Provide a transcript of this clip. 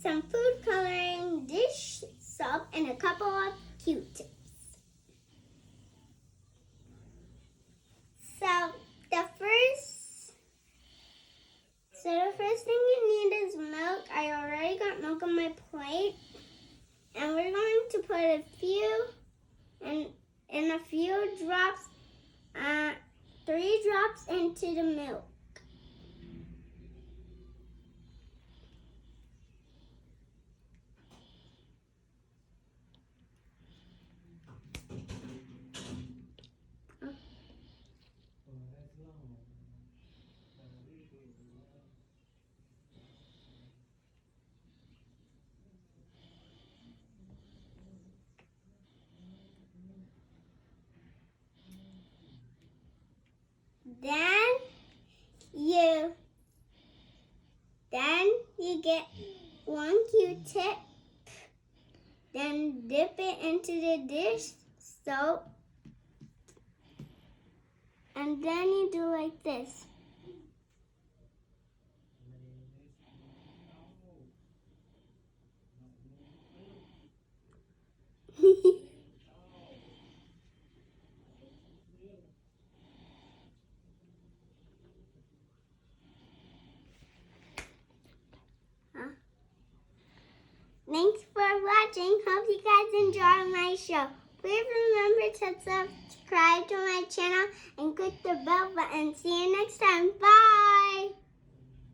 some food coloring, dish soap, and a couple of Q-tips. So the first thing you need is milk. I already got milk on my plate. And we're going to put a few drops, 3 drops into the milk. Then you get 1 Q-tip, then dip it into the dish soap, and then you do like this. Thanks for watching. Hope you guys enjoy my show. Please remember to subscribe to my channel and click the bell button. See you next time. Bye.